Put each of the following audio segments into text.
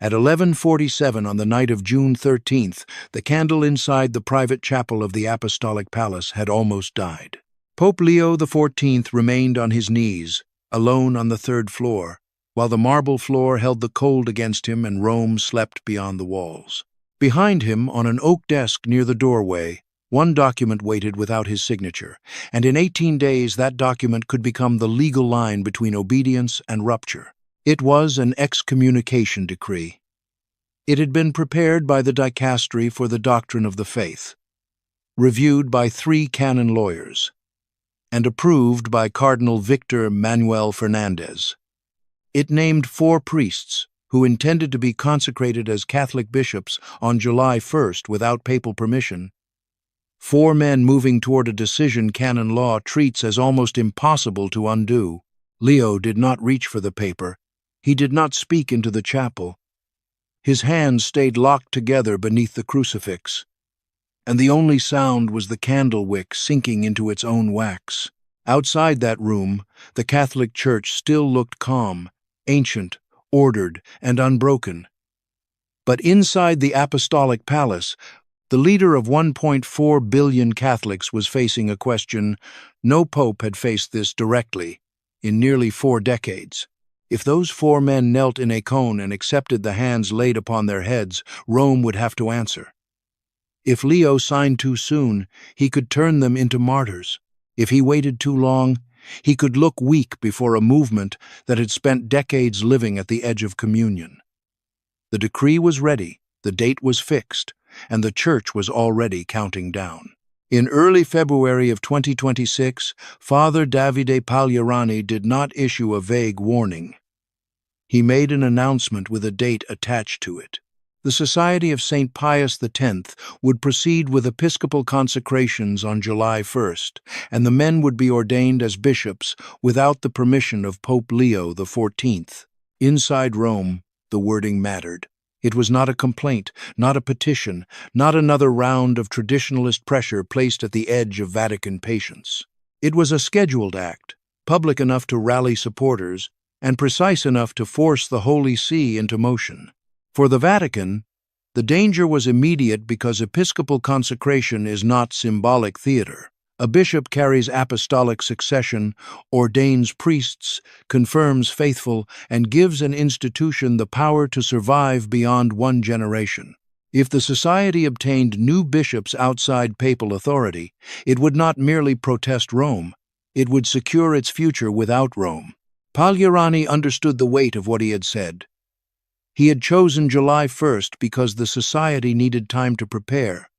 At 11:47 on the night of June 13th, the candle inside the private chapel of the Apostolic Palace had almost died. Pope Leo XIV remained on his knees, alone on the third floor, while the marble floor held the cold against him and Rome slept beyond the walls. Behind him, on an oak desk near the doorway, one document waited without his signature, and in 18 days that document could become the legal line between obedience and rupture. It was an excommunication decree. It had been prepared by the Dicastery for the Doctrine of the Faith, reviewed by 3 canon lawyers, and approved by Cardinal Victor Manuel Fernandez. It named 4 priests who intended to be consecrated as Catholic bishops on July 1st without papal permission. 4 men moving toward a decision canon law treats as almost impossible to undo. Leo did not reach for the paper. He did not speak into the chapel. His hands stayed locked together beneath the crucifix, and the only sound was the candle wick sinking into its own wax. Outside that room, the Catholic Church still looked calm, ancient, ordered, and unbroken. But inside the Apostolic Palace, the leader of 1.4 billion Catholics was facing a question. No pope had faced this directly in nearly 4 decades. If those 4 men knelt in a cone and accepted the hands laid upon their heads, Rome would have to answer. If Leo signed too soon, he could turn them into martyrs. If he waited too long, he could look weak before a movement that had spent decades living at the edge of communion. The decree was ready, the date was fixed, and the Church was already counting down. In early February of 2026, Father Davide Pagliarani did not issue a vague warning. He made an announcement with a date attached to it. The Society of St. Pius X would proceed with episcopal consecrations on July 1st, and the men would be ordained as bishops without the permission of Pope Leo XIV. Inside Rome, the wording mattered. It was not a complaint, not a petition, not another round of traditionalist pressure placed at the edge of Vatican patience. It was a scheduled act, public enough to rally supporters, and precise enough to force the Holy See into motion. For the Vatican, the danger was immediate because episcopal consecration is not symbolic theater. A bishop carries apostolic succession, ordains priests, confirms faithful, and gives an institution the power to survive beyond 1 generation. If the society obtained new bishops outside papal authority, it would not merely protest Rome, it would secure its future without Rome. Pagliarani understood the weight of what he had said. He had chosen July 1st because the society needed time to prepare,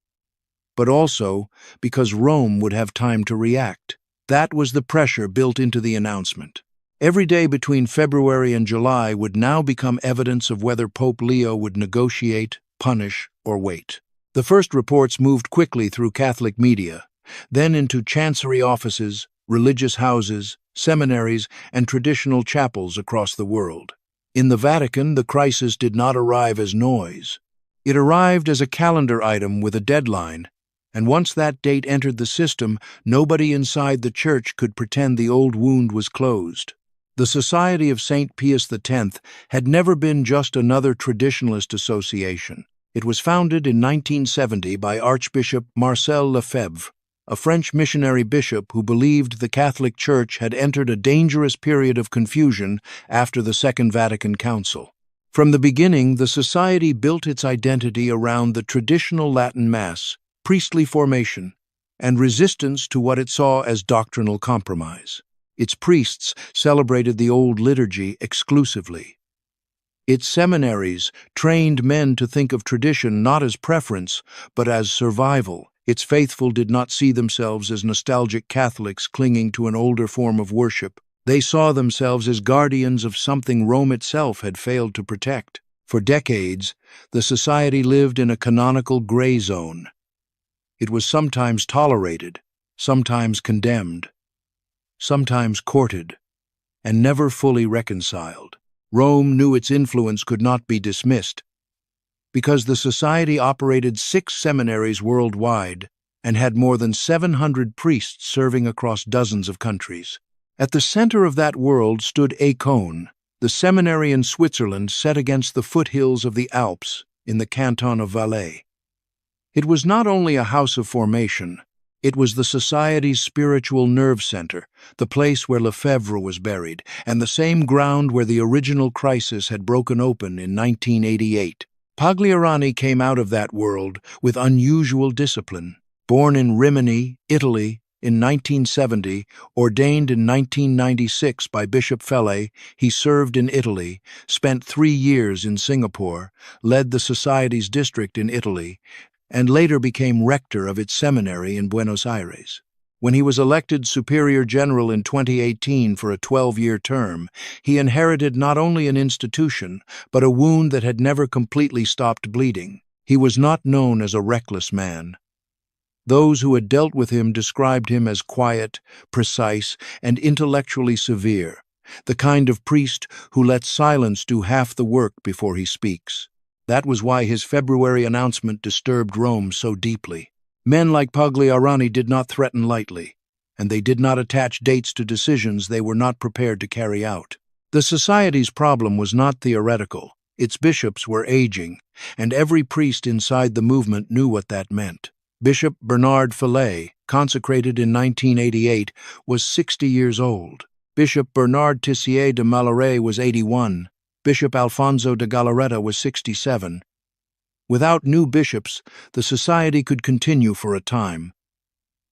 but also because Rome would have time to react. That was the pressure built into the announcement. Every day between February and July would now become evidence of whether Pope Leo would negotiate, punish, or wait. The first reports moved quickly through Catholic media, then into chancery offices, religious houses, seminaries, and traditional chapels across the world. In the Vatican, the crisis did not arrive as noise. It arrived as a calendar item with a deadline, and once that date entered the system, nobody inside the Church could pretend the old wound was closed. The Society of St. Pius X had never been just another traditionalist association. It was founded in 1970 by Archbishop Marcel Lefebvre, a French missionary bishop who believed the Catholic Church had entered a dangerous period of confusion after the Second Vatican Council. From the beginning, the society built its identity around the traditional Latin Mass, priestly formation, and resistance to what it saw as doctrinal compromise. Its priests celebrated the old liturgy exclusively. Its seminaries trained men to think of tradition not as preference, but as survival. Its faithful did not see themselves as nostalgic Catholics clinging to an older form of worship. They saw themselves as guardians of something Rome itself had failed to protect. For decades, the society lived in a canonical gray zone. It was sometimes tolerated, sometimes condemned, sometimes courted, and never fully reconciled. Rome knew its influence could not be dismissed, because the society operated 6 seminaries worldwide and had more than 700 priests serving across dozens of countries. At the center of that world stood Acon, the seminary in Switzerland set against the foothills of the Alps in the canton of Valais. It was not only a house of formation, it was the Society's spiritual nerve center, the place where Lefebvre was buried, and the same ground where the original crisis had broken open in 1988. Pagliarani came out of that world with unusual discipline. Born in Rimini, Italy, in 1970, ordained in 1996 by Bishop Fele, he served in Italy, spent 3 years in Singapore, led the Society's district in Italy, and later became rector of its seminary in Buenos Aires. When he was elected Superior General in 2018 for a 12-year term, he inherited not only an institution, but a wound that had never completely stopped bleeding. He was not known as a reckless man. Those who had dealt with him described him as quiet, precise, and intellectually severe, the kind of priest who lets silence do half the work before he speaks. That was why his February announcement disturbed Rome so deeply. Men like Pagliarani did not threaten lightly, and they did not attach dates to decisions they were not prepared to carry out. The Society's problem was not theoretical. Its bishops were aging, and every priest inside the movement knew what that meant. Bishop Bernard Fele, consecrated in 1988, was 60 years old. Bishop Bernard Tissier de Malaret was 81. Bishop Alfonso de Galarreta was 67. Without new bishops, the Society could continue for a time,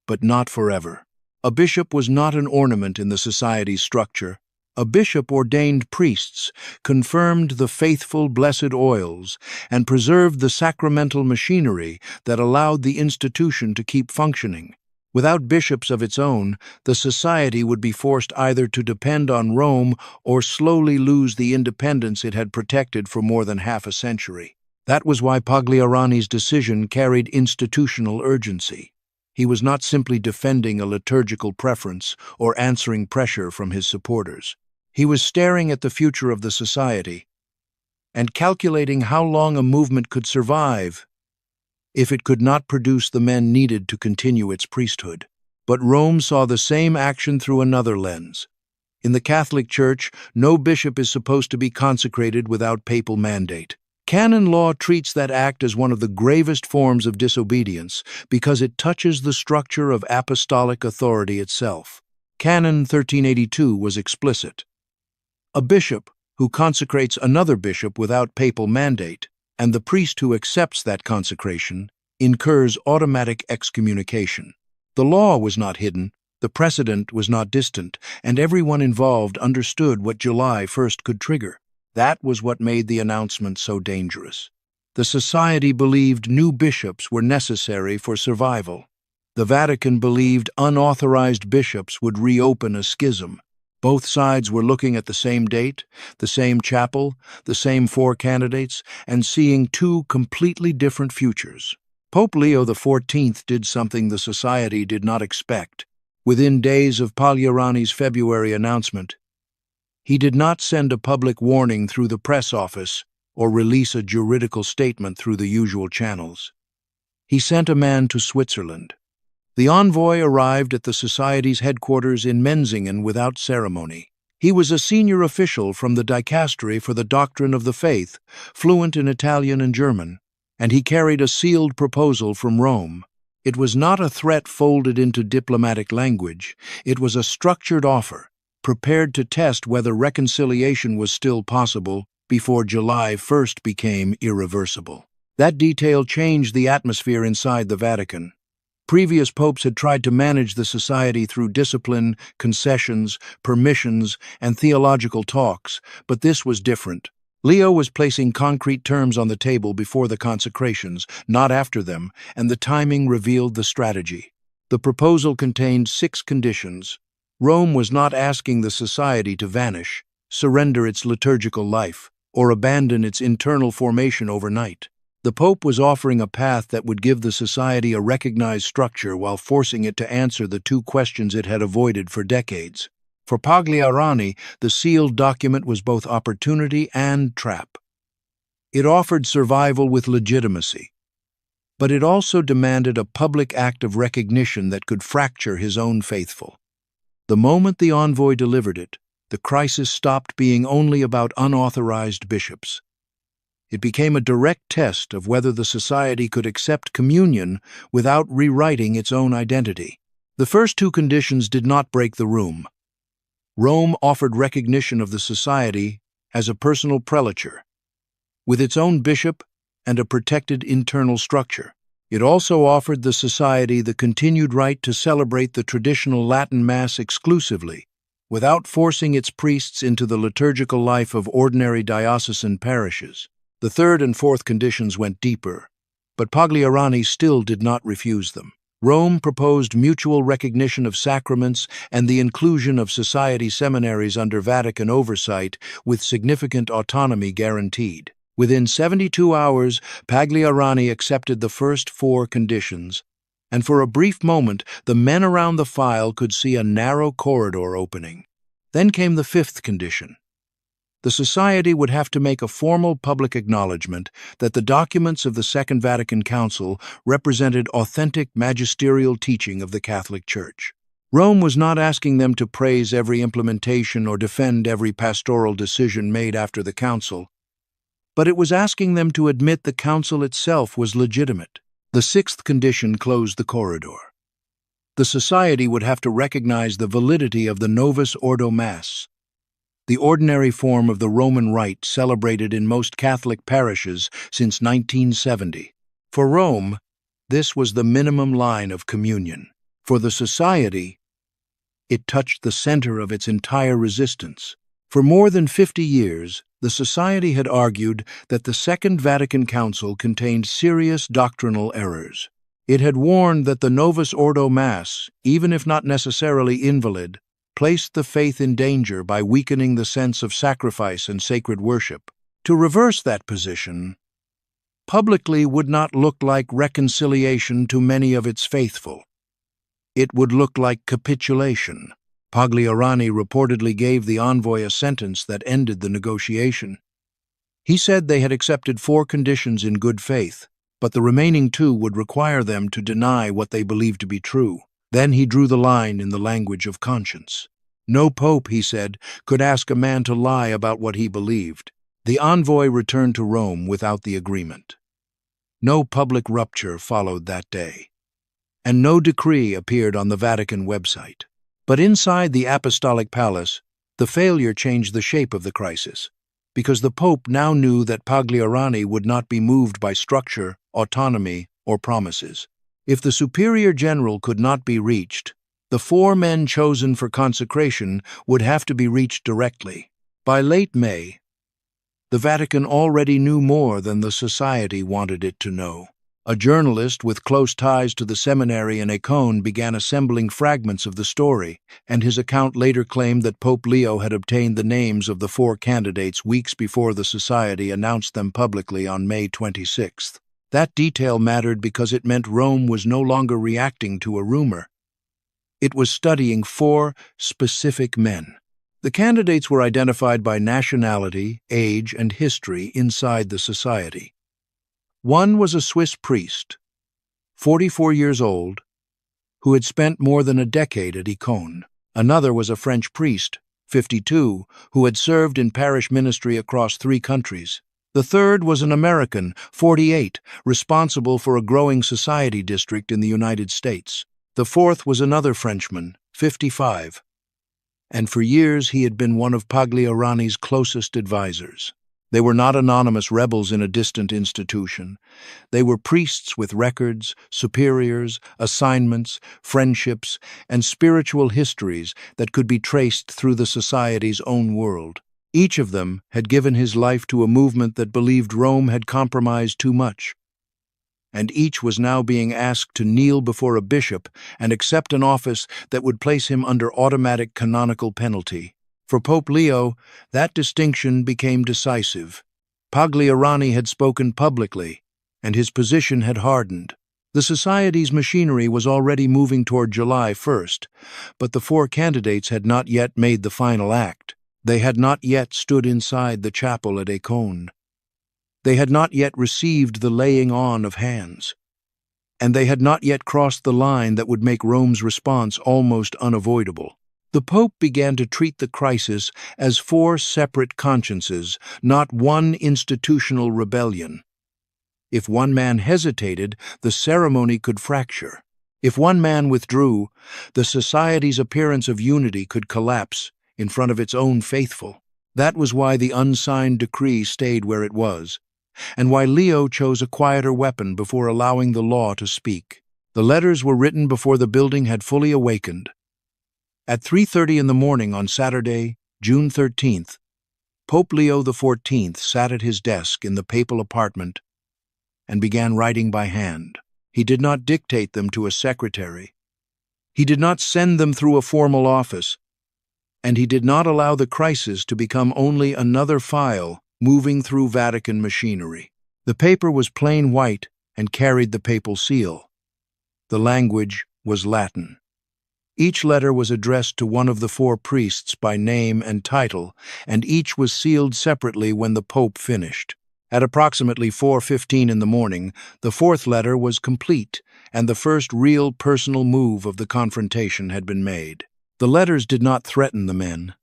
but not forever. A bishop was not an ornament in the Society's structure. A bishop ordained priests, confirmed the faithful blessed oils, and preserved the sacramental machinery that allowed the institution to keep functioning. Without bishops of its own, the Society would be forced either to depend on Rome or slowly lose the independence it had protected for more than half a century. That was why Pagliarani's decision carried institutional urgency. He was not simply defending a liturgical preference or answering pressure from his supporters. He was staring at the future of the Society and calculating how long a movement could survive if it could not produce the men needed to continue its priesthood. But Rome saw the same action through another lens. In the Catholic Church, no bishop is supposed to be consecrated without papal mandate. Canon law treats that act as one of the gravest forms of disobedience because it touches the structure of apostolic authority itself. Canon 1382 was explicit. A bishop who consecrates another bishop without papal mandate, and the priest who accepts that consecration, incurs automatic excommunication. The law was not hidden, the precedent was not distant, and everyone involved understood what July 1st could trigger. That was what made the announcement so dangerous. The Society believed new bishops were necessary for survival. The Vatican believed unauthorized bishops would reopen a schism. Both sides were looking at the same date, the same chapel, the same 4 candidates, and seeing 2 completely different futures. Pope Leo XIV did something the Society did not expect. Within days of Pagliarani's February announcement, he did not send a public warning through the press office or release a juridical statement through the usual channels. He sent a man to Switzerland. The envoy arrived at the Society's headquarters in Menzingen without ceremony. He was a senior official from the Dicastery for the Doctrine of the Faith, fluent in Italian and German, and he carried a sealed proposal from Rome. It was not a threat folded into diplomatic language. It was a structured offer, prepared to test whether reconciliation was still possible before July 1st became irreversible. That detail changed the atmosphere inside the Vatican. Previous popes had tried to manage the Society through discipline, concessions, permissions, and theological talks, but this was different. Leo was placing concrete terms on the table before the consecrations, not after them, and the timing revealed the strategy. The proposal contained 6 conditions. Rome was not asking the Society to vanish, surrender its liturgical life, or abandon its internal formation overnight. The Pope was offering a path that would give the Society a recognized structure while forcing it to answer the 2 questions it had avoided for decades. For Pagliarani, the sealed document was both opportunity and trap. It offered survival with legitimacy, but it also demanded a public act of recognition that could fracture his own faithful. The moment the envoy delivered it, the crisis stopped being only about unauthorized bishops. It became a direct test of whether the society could accept communion without rewriting its own identity. The first two conditions did not break the room. Rome offered recognition of the society as a personal prelature, with its own bishop and a protected internal structure. It also offered the society the continued right to celebrate the traditional Latin Mass exclusively, without forcing its priests into the liturgical life of ordinary diocesan parishes. The third and fourth conditions went deeper, but Pagliarani still did not refuse them. Rome proposed mutual recognition of sacraments and the inclusion of society seminaries under Vatican oversight with significant autonomy guaranteed. Within 72 hours, Pagliarani accepted the first four conditions, and for a brief moment the men around the file could see a narrow corridor opening. Then came the fifth condition. The society would have to make a formal public acknowledgement that the documents of the Second Vatican Council represented authentic magisterial teaching of the Catholic Church. Rome was not asking them to praise every implementation or defend every pastoral decision made after the Council, but it was asking them to admit the Council itself was legitimate. The sixth condition closed the corridor. The society would have to recognize the validity of the Novus Ordo Mass, the ordinary form of the Roman Rite celebrated in most Catholic parishes since 1970. For Rome, this was the minimum line of communion. For the society, it touched the center of its entire resistance. For more than 50 years, the society had argued that the Second Vatican Council contained serious doctrinal errors. It had warned that the Novus Ordo Mass, even if not necessarily invalid, placed the faith in danger by weakening the sense of sacrifice and sacred worship. To reverse that position publicly would not look like reconciliation to many of its faithful. It would look like capitulation. Pagliarani reportedly gave the envoy a sentence that ended the negotiation. He said they had accepted 4 conditions in good faith, but the remaining 2 would require them to deny what they believed to be true. Then he drew the line in the language of conscience. No pope, he said, could ask a man to lie about what he believed. The envoy returned to Rome without the agreement. No public rupture followed that day, and no decree appeared on the Vatican website. But inside the Apostolic Palace, the failure changed the shape of the crisis, because the Pope now knew that Pagliarani would not be moved by structure, autonomy, or promises. If the superior general could not be reached, the 4 men chosen for consecration would have to be reached directly. By late May, the Vatican already knew more than the society wanted it to know. A journalist with close ties to the seminary in Ancona began assembling fragments of the story, and his account later claimed that Pope Leo had obtained the names of the 4 candidates weeks before the society announced them publicly on May 26th. That detail mattered because it meant Rome was no longer reacting to a rumor. It was studying 4 specific men. The candidates were identified by nationality, age, and history inside the society. One was a Swiss priest, 44 years old, who had spent more than a decade at Ancona. Another was a French priest, 52, who had served in parish ministry across 3 countries. The third was an American, 48, responsible for a growing society district in the United States. The fourth was another Frenchman, 55, and for years he had been one of Pagliarani's closest advisors. They were not anonymous rebels in a distant institution. They were priests with records, superiors, assignments, friendships, and spiritual histories that could be traced through the society's own world. Each of them had given his life to a movement that believed Rome had compromised too much, and each was now being asked to kneel before a bishop and accept an office that would place him under automatic canonical penalty. For Pope Leo, that distinction became decisive. Pagliarani had spoken publicly, and his position had hardened. The society's machinery was already moving toward July 1st, but the 4 candidates had not yet made the final act. They had not yet stood inside the chapel at Ancona. They had not yet received the laying on of hands, and they had not yet crossed the line that would make Rome's response almost unavoidable. The Pope began to treat the crisis as four separate consciences, not one institutional rebellion. If one man hesitated, the ceremony could fracture. If one man withdrew, the society's appearance of unity could collapse in front of its own faithful. That was why the unsigned decree stayed where it was, and why Leo chose a quieter weapon before allowing the law to speak. The letters were written before the building had fully awakened. At 3:30 in the morning on Saturday, June 13th, Pope Leo XIV sat at his desk in the papal apartment and began writing by hand. He did not dictate them to a secretary. He did not send them through a formal office, and he did not allow the crisis to become only another file moving through Vatican machinery. The paper was plain white and carried the papal seal. The language was Latin. Each letter was addressed to one of the four priests by name and title, and each was sealed separately when the Pope finished. At approximately 4:15 in the morning, the fourth letter was complete, and the first real personal move of the confrontation had been made. The letters did not threaten the men.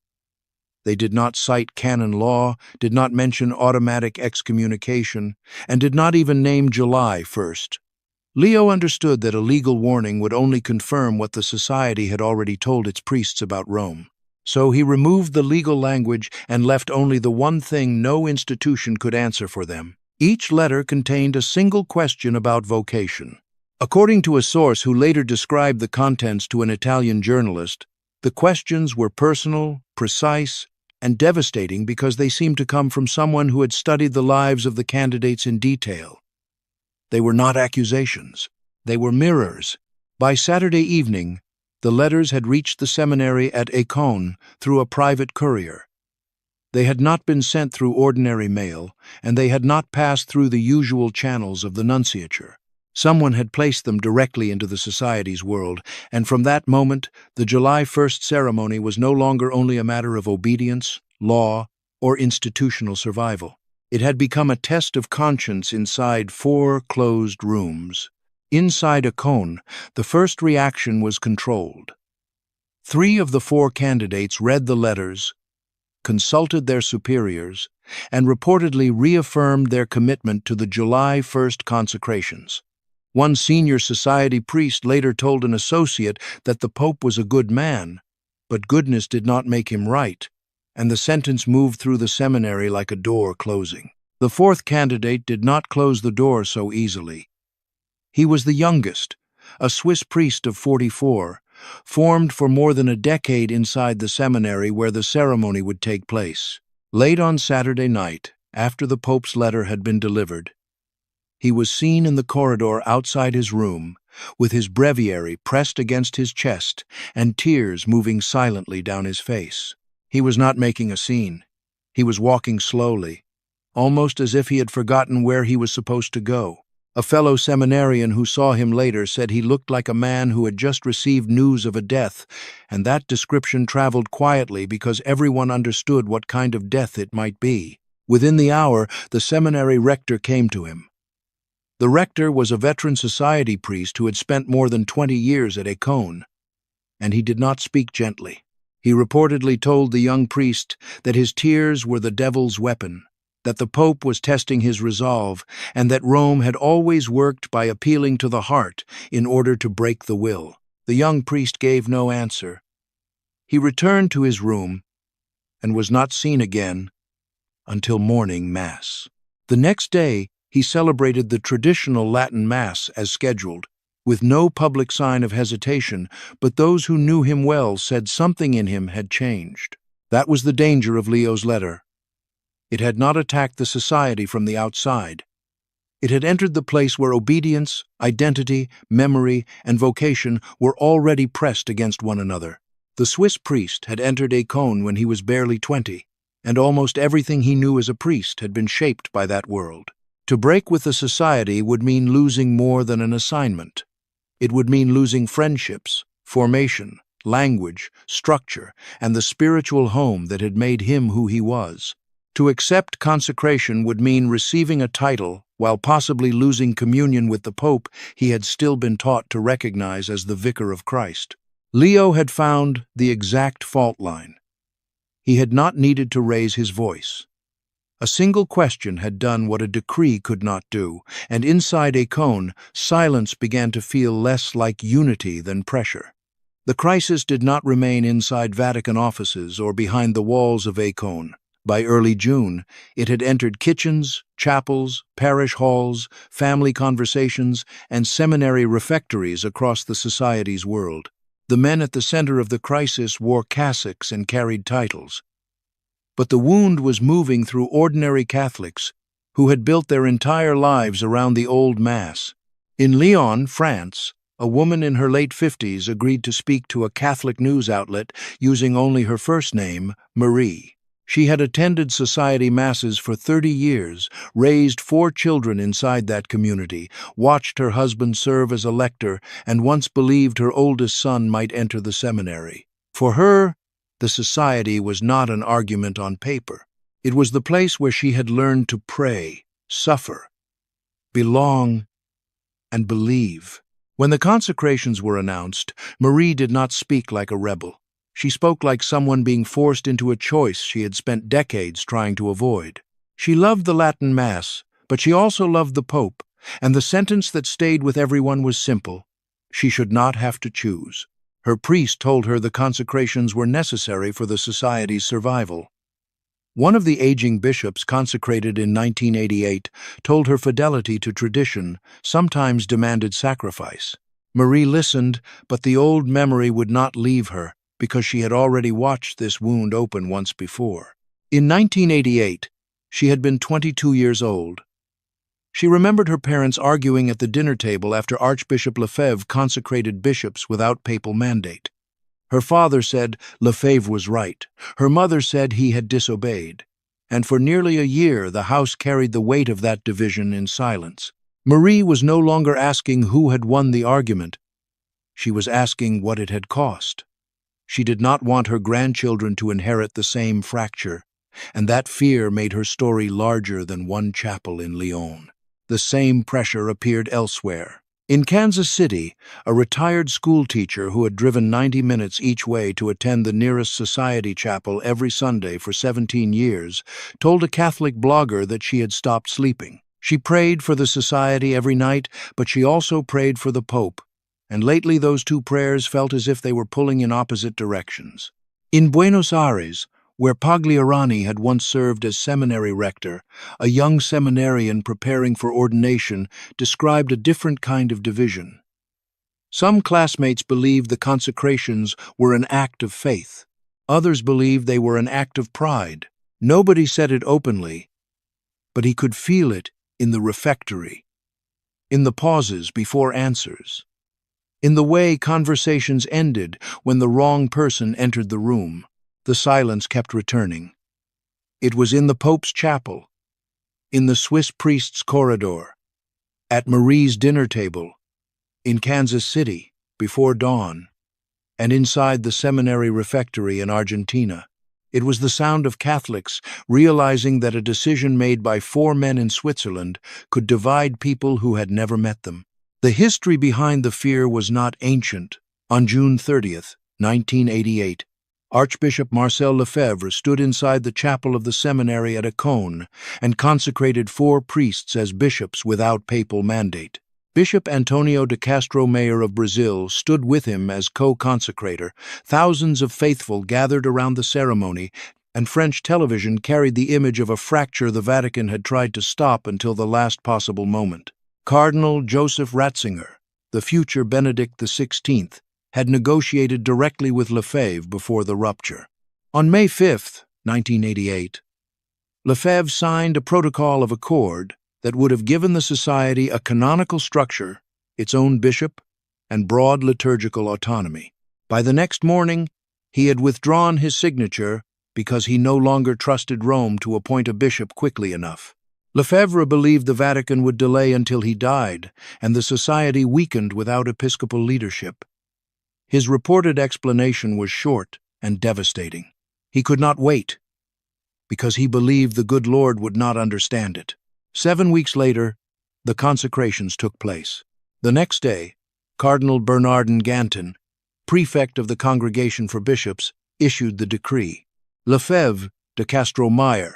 They did not cite canon law, did not mention automatic excommunication, and did not even name July 1st. Leo understood that a legal warning would only confirm what the society had already told its priests about Rome. So he removed the legal language and left only the one thing no institution could answer for them. Each letter contained a single question about vocation. According to a source who later described the contents to an Italian journalist, the questions were personal, precise, and devastating because they seemed to come from someone who had studied the lives of the candidates in detail. They were not accusations. They were mirrors. By Saturday evening, the letters had reached the seminary at Écône through a private courier. They had not been sent through ordinary mail, and they had not passed through the usual channels of the nunciature. Someone had placed them directly into the society's world, and from that moment, the July 1st ceremony was no longer only a matter of obedience, law, or institutional survival. It had become a test of conscience inside four closed rooms. Inside Écône, the first reaction was controlled. 3 of the 4 candidates read the letters, consulted their superiors, and reportedly reaffirmed their commitment to the July 1st consecrations. One senior society priest later told an associate that the Pope was a good man, but goodness did not make him right, and the sentence moved through the seminary like a door closing. The 4th candidate did not close the door so easily. He was the youngest, a Swiss priest of 44, formed for more than a decade inside the seminary where the ceremony would take place. Late on Saturday night, after the Pope's letter had been delivered, he was seen in the corridor outside his room, with his breviary pressed against his chest and tears moving silently down his face. He was not making a scene. He was walking slowly, almost as if he had forgotten where he was supposed to go. A fellow seminarian who saw him later said he looked like a man who had just received news of a death, and that description traveled quietly because everyone understood what kind of death it might be. Within the hour, the seminary rector came to him. The rector was a veteran society priest who had spent more than 20 years at Écône, and he did not speak gently. He reportedly told the young priest that his tears were the devil's weapon, that the Pope was testing his resolve, and that Rome had always worked by appealing to the heart in order to break the will. The young priest gave no answer. He returned to his room and was not seen again until morning Mass. The next day, he celebrated the traditional Latin Mass as scheduled, with no public sign of hesitation, but those who knew him well said something in him had changed. That was the danger of Leo's letter. It had not attacked the society from the outside. It had entered the place where obedience, identity, memory, and vocation were already pressed against one another. The Swiss priest had entered Écône when he was barely 20, and almost everything he knew as a priest had been shaped by that world. To break with the society would mean losing more than an assignment. It would mean losing friendships, formation, language, structure, and the spiritual home that had made him who he was. To accept consecration would mean receiving a title while possibly losing communion with the Pope he had still been taught to recognize as the Vicar of Christ. Leo had found the exact fault line. He had not needed to raise his voice. A single question had done what a decree could not do, and inside Acon, silence began to feel less like unity than pressure. The crisis did not remain inside Vatican offices or behind the walls of Acon. By early June, it had entered kitchens, chapels, parish halls, family conversations, and seminary refectories across the society's world. The men at the center of the crisis wore cassocks and carried titles. But the wound was moving through ordinary Catholics who had built their entire lives around the old Mass. In Lyon, France, a woman in her late 50s agreed to speak to a Catholic news outlet using only her first name, Marie. She had attended society masses for 30 years, raised 4 children inside that community, watched her husband serve as a lector, and once believed her oldest son might enter the seminary. For her, the society was not an argument on paper. It was the place where she had learned to pray, suffer, belong, and believe. When the consecrations were announced, Marie did not speak like a rebel. She spoke like someone being forced into a choice she had spent decades trying to avoid. She loved the Latin Mass, but she also loved the Pope, and the sentence that stayed with everyone was simple: she should not have to choose. Her priest told her the consecrations were necessary for the society's survival. One of the aging bishops consecrated in 1988 told her fidelity to tradition sometimes demanded sacrifice. Marie listened, but the old memory would not leave her, because she had already watched this wound open once before. In 1988, she had been 22 years old. She remembered her parents arguing at the dinner table after Archbishop Lefebvre consecrated bishops without papal mandate. Her father said Lefebvre was right. Her mother said he had disobeyed. And for nearly a year, the house carried the weight of that division in silence. Marie was no longer asking who had won the argument. She was asking what it had cost. She did not want her grandchildren to inherit the same fracture, and that fear made her story larger than one chapel in Lyon. The same pressure appeared elsewhere. In Kansas City, a retired school teacher who had driven 90 minutes each way to attend the nearest society chapel every Sunday for 17 years told a Catholic blogger that she had stopped sleeping. She prayed for the society every night, but she also prayed for the Pope, and lately those two prayers felt as if they were pulling in opposite directions. In Buenos Aires, where Pagliarani had once served as seminary rector, a young seminarian preparing for ordination described a different kind of division. Some classmates believed the consecrations were an act of faith. Others believed they were an act of pride. Nobody said it openly, but he could feel it in the refectory, in the pauses before answers, in the way conversations ended when the wrong person entered the room. The silence kept returning. It was in the Pope's chapel, in the Swiss priest's corridor, at Marie's dinner table, in Kansas City, before dawn, and inside the seminary refectory in Argentina. It was the sound of Catholics realizing that a decision made by 4 men in Switzerland could divide people who had never met them. The history behind the fear was not ancient. On June 30th, 1988, Archbishop Marcel Lefebvre stood inside the chapel of the seminary at Acon and consecrated 4 priests as bishops without papal mandate. Bishop Antonio de Castro Mayer of Brazil stood with him as co-consecrator. Thousands of faithful gathered around the ceremony, and French television carried the image of a fracture the Vatican had tried to stop until the last possible moment. Cardinal Joseph Ratzinger, the future Benedict XVI, had negotiated directly with Lefebvre before the rupture. On May 5, 1988, Lefebvre signed a protocol of accord that would have given the society a canonical structure, its own bishop, and broad liturgical autonomy. By the next morning, he had withdrawn his signature because he no longer trusted Rome to appoint a bishop quickly enough. Lefebvre believed the Vatican would delay until he died, and the society weakened without episcopal leadership. His reported explanation was short and devastating. He could not wait, because he believed the good Lord would not understand it. 7 weeks later, the consecrations took place. The next day, Cardinal Bernardin Gantin, prefect of the Congregation for Bishops, issued the decree. Lefebvre de Castromayor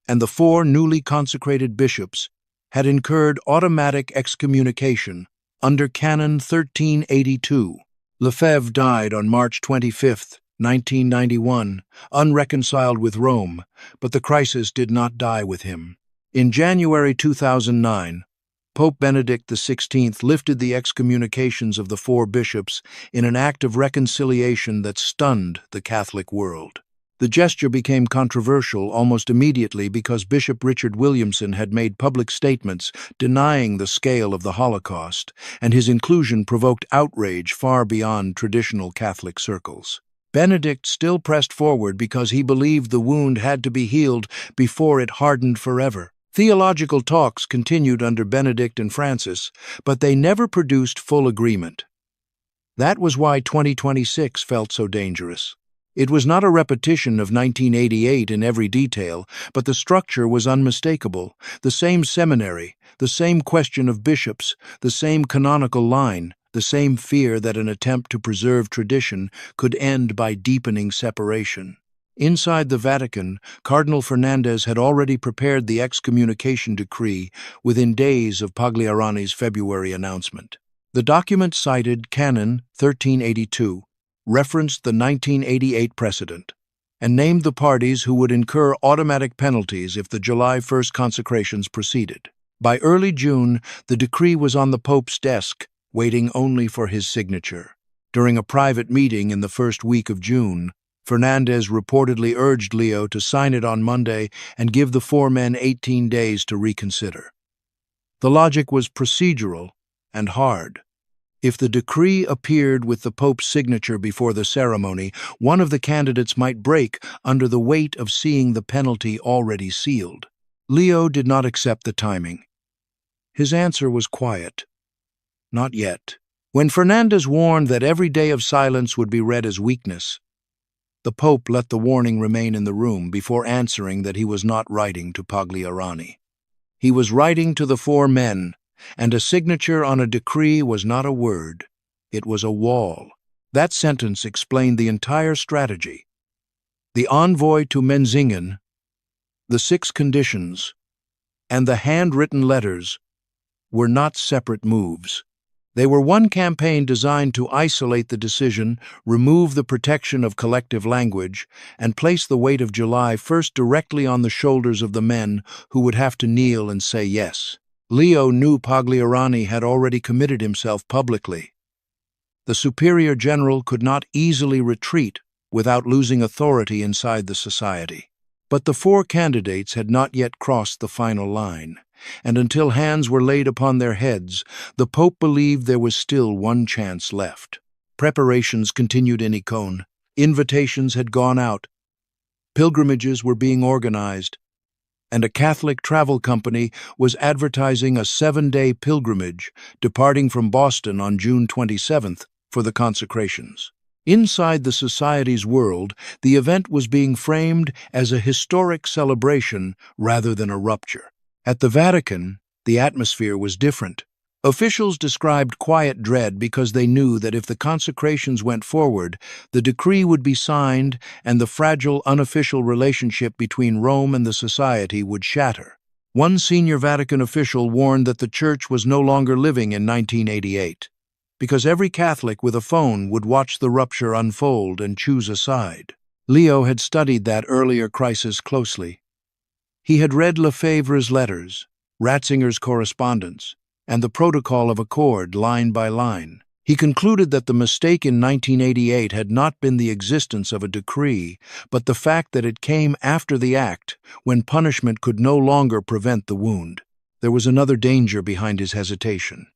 and the 4 newly consecrated bishops had incurred automatic excommunication under Canon 1382. Lefebvre died on March 25, 1991, unreconciled with Rome, but the crisis did not die with him. In January 2009, Pope Benedict XVI lifted the excommunications of the 4 bishops in an act of reconciliation that stunned the Catholic world. The gesture became controversial almost immediately because Bishop Richard Williamson had made public statements denying the scale of the Holocaust, and his inclusion provoked outrage far beyond traditional Catholic circles. Benedict still pressed forward because he believed the wound had to be healed before it hardened forever. Theological talks continued under Benedict and Francis, but they never produced full agreement. That was why 2026 felt so dangerous. It was not a repetition of 1988 in every detail, but the structure was unmistakable. The same seminary, the same question of bishops, the same canonical line, the same fear that an attempt to preserve tradition could end by deepening separation. Inside the Vatican, Cardinal Fernandez had already prepared the excommunication decree within days of Pagliarani's February announcement. The document cited Canon 1382, referenced the 1988 precedent, and named the parties who would incur automatic penalties if the July 1 consecrations proceeded. By early June, the decree was on the Pope's desk, waiting only for his signature. During a private meeting in the first week of June, Fernandez reportedly urged Leo to sign it on Monday and give the 4 men 18 days to reconsider. The logic was procedural and hard. If the decree appeared with the Pope's signature before the ceremony, one of the candidates might break under the weight of seeing the penalty already sealed. Leo did not accept the timing. His answer was quiet. Not yet. When Fernandez warned that every day of silence would be read as weakness, the Pope let the warning remain in the room before answering that he was not writing to Pagliarani. He was writing to the 4 men, and a signature on a decree was not a word, it was a wall. That sentence explained the entire strategy. The envoy to Menzingen, the 6 conditions, and the handwritten letters were not separate moves. They were one campaign designed to isolate the decision, remove the protection of collective language, and place the weight of July 1 directly on the shoulders of the men who would have to kneel and say yes. Leo knew Pagliarani had already committed himself publicly. The superior general could not easily retreat without losing authority inside the society. But the 4 candidates had not yet crossed the final line, and until hands were laid upon their heads, the Pope believed there was still one chance left. Preparations continued in Icone. Invitations had gone out. Pilgrimages were being organized, and a Catholic travel company was advertising a 7-day pilgrimage departing from Boston on June 27th for the consecrations. Inside the Society's world, the event was being framed as a historic celebration rather than a rupture. At the Vatican, the atmosphere was different. Officials described quiet dread because they knew that if the consecrations went forward, the decree would be signed and the fragile, unofficial relationship between Rome and the Society would shatter. One senior Vatican official warned that the Church was no longer living in 1988, because every Catholic with a phone would watch the rupture unfold and choose a side. Leo had studied that earlier crisis closely. He had read Lefebvre's letters, Ratzinger's correspondence, and the Protocol of Accord line by line. He concluded that the mistake in 1988 had not been the existence of a decree, but the fact that it came after the act, when punishment could no longer prevent the wound. There was another danger behind his hesitation.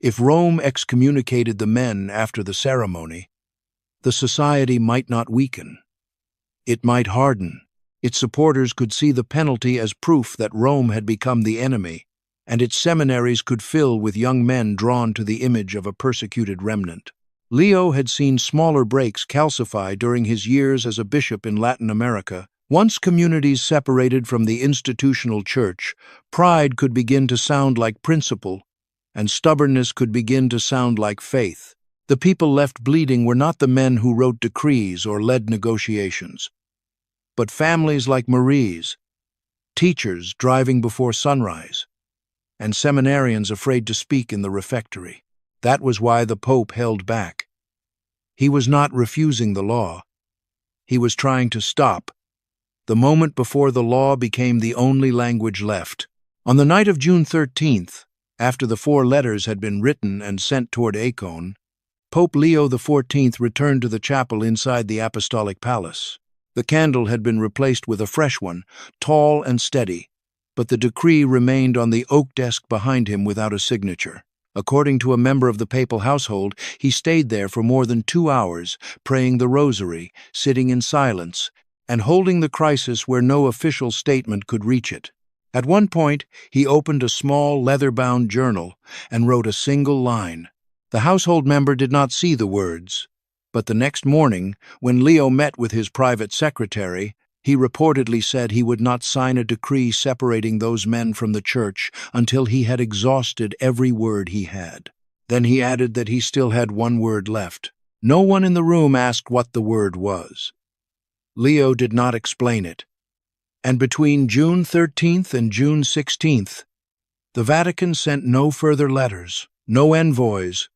If Rome excommunicated the men after the ceremony, the Society might not weaken. It might harden. Its supporters could see the penalty as proof that Rome had become the enemy, and its seminaries could fill with young men drawn to the image of a persecuted remnant. Leo had seen smaller breaks calcify during his years as a bishop in Latin America. Once communities separated from the institutional church, pride could begin to sound like principle, and stubbornness could begin to sound like faith. The people left bleeding were not the men who wrote decrees or led negotiations, but families like Marie's, teachers driving before sunrise, and seminarians afraid to speak in the refectory. That was why the Pope held back. He was not refusing the law. He was trying to stop the moment before the law became the only language left. On the night of June 13th, after the 4 letters had been written and sent toward Acon, Pope Leo XIV returned to the chapel inside the Apostolic Palace. The candle had been replaced with a fresh one, tall and steady, but the decree remained on the oak desk behind him without a signature. According to a member of the papal household, he stayed there for more than 2 hours, praying the rosary, sitting in silence, and holding the crisis where no official statement could reach it. At one point, he opened a small leather-bound journal and wrote a single line. The household member did not see the words, but the next morning, when Leo met with his private secretary, he reportedly said he would not sign a decree separating those men from the church until he had exhausted every word he had. Then he added that he still had one word left. No one in the room asked what the word was. Leo did not explain it, and between June 13th and June 16th, the Vatican sent no further letters, no envoys,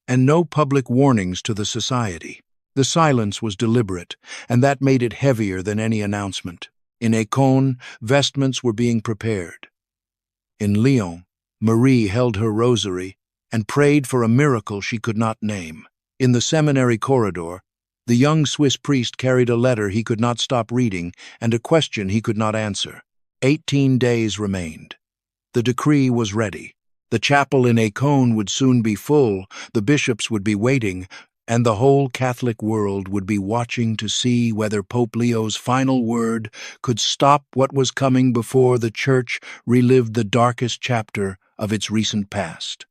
and no public warnings to the society. The silence was deliberate, and that made it heavier than any announcement. In Acon, vestments were being prepared. In Lyon, Marie held her rosary and prayed for a miracle she could not name. In the seminary corridor, the young Swiss priest carried a letter he could not stop reading and a question he could not answer. 18 days remained. The decree was ready. The chapel in Acon would soon be full, the bishops would be waiting, and the whole Catholic world would be watching to see whether Pope Leo's final word could stop what was coming before the Church relived the darkest chapter of its recent past.